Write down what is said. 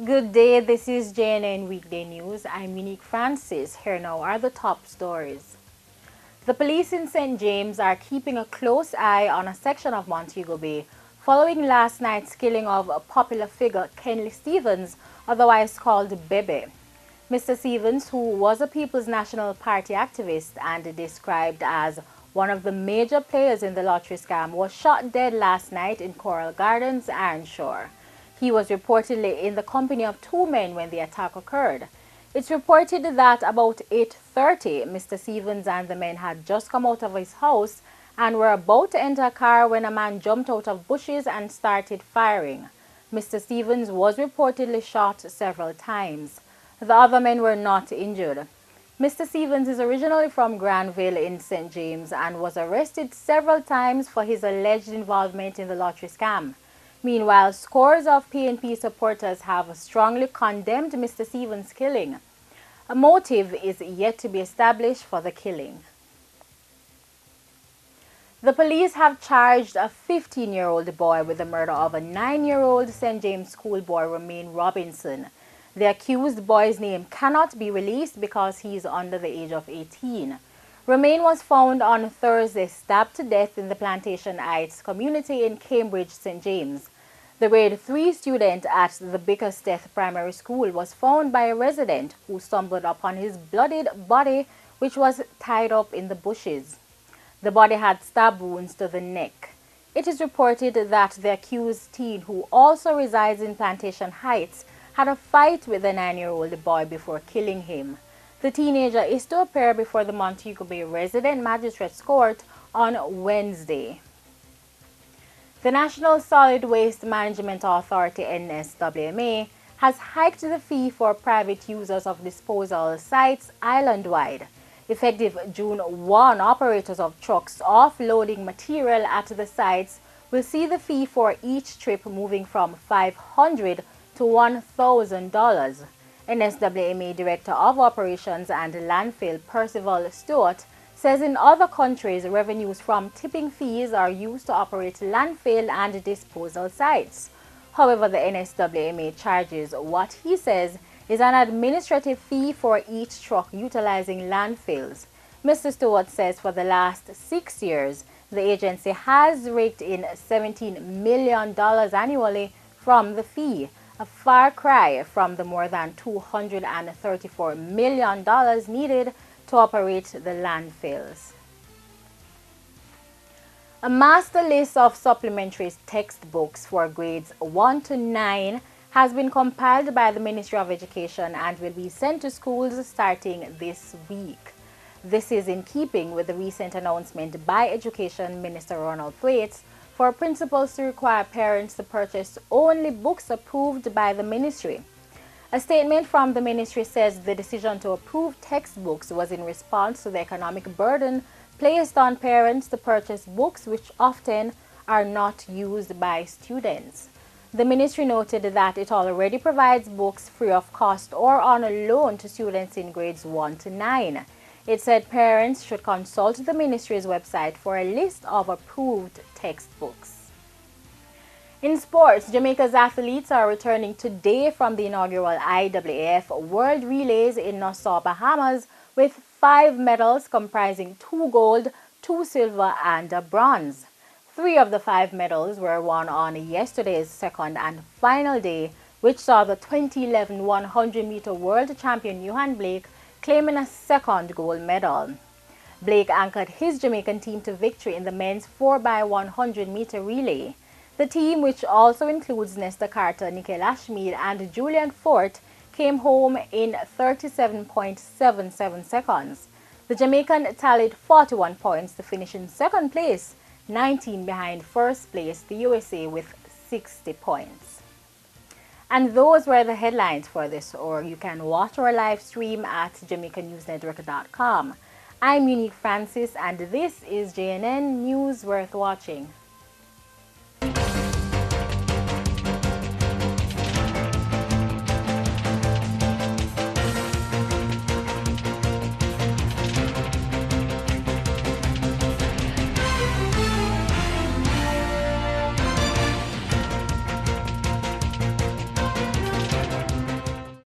Good day, this is JNN Weekday News. I'm Unique Francis. Here now are the top stories. The police in St. James are keeping a close eye on a section of Montego Bay following last night's killing of a popular figure, Kenley Stevens, otherwise called Bebe. Mr. Stevens, who was a People's National Party activist and described as one of the major players in the lottery scam, was shot dead last night in Coral Gardens, Ironshore. He was reportedly in the company of two men when the attack occurred. It's reported that about 8:30, Mr. Stevens and the men had just come out of his house and were about to enter a car when a man jumped out of bushes and started firing. Mr. Stevens was reportedly shot several times. The other men were not injured. Mr. Stevens is originally from Granville in St. James and was arrested several times for his alleged involvement in the lottery scam. Meanwhile, scores of PNP supporters have strongly condemned Mr. Stevens' killing. A motive is yet to be established for the killing. The police have charged a 15-year-old boy with the murder of a 9-year-old St. James schoolboy, Ramone Robinson. The accused boy's name cannot be released because he is under the age of 18. Ramone was found on Thursday stabbed to death in the Plantation Heights community in Cambridge, St. James. The grade 3 student at the Bickersteth Primary School was found by a resident who stumbled upon his bloodied body, which was tied up in the bushes. The body had stab wounds to the neck. It is reported that the accused teen, who also resides in Plantation Heights, had a fight with the 9-year-old boy before killing him. The teenager is to appear before the Montego Bay Resident Magistrates Court on Wednesday. The National Solid Waste Management Authority, NSWMA, has hiked the fee for private users of disposal sites island-wide. Effective June 1, operators of trucks offloading material at the sites will see the fee for each trip moving from $500 to $1,000. NSWMA Director of Operations and Landfill Percival Stewart says in other countries, revenues from tipping fees are used to operate landfill and disposal sites. However, the NSWMA charges what he says is an administrative fee for each truck utilizing landfills. Mr. Stewart says for the last 6 years, the agency has raked in $17 million annually from the fee, a far cry from the more than $234 million needed to operate the landfills. A master list of supplementary textbooks for grades 1 to 9 has been compiled by the Ministry of Education and will be sent to schools starting this week. This is in keeping with the recent announcement by Education Minister Ronald Thwaites for principals to require parents to purchase only books approved by the ministry. A statement from the ministry says the decision to approve textbooks was in response to the economic burden placed on parents to purchase books which often are not used by students. The ministry noted that it already provides books free of cost or on a loan to students in grades 1 to 9. It said parents should consult the ministry's website for a list of approved textbooks. In sports, Jamaica's athletes are returning today from the inaugural IAAF World Relays in Nassau, Bahamas, with 5 medals comprising 2 gold, 2 silver, and a bronze. 3 of the 5 medals were won on yesterday's second and final day, which saw the 2011 100-meter world champion Johan Blake claiming a second gold medal. Blake anchored his Jamaican team to victory in the men's 4x100-meter relay. The team, which also includes Nestor Carter, Nikhil Ashmead, and Julian Fort, came home in 37.77 seconds. The Jamaican tallied 41 points to finish in second place, 19 behind first place, the USA, with 60 points. And those were the headlines for this hour. You can watch our live stream at JamaicaNewsNetwork.com. I'm Unique Francis, and this is JNN News Worth Watching.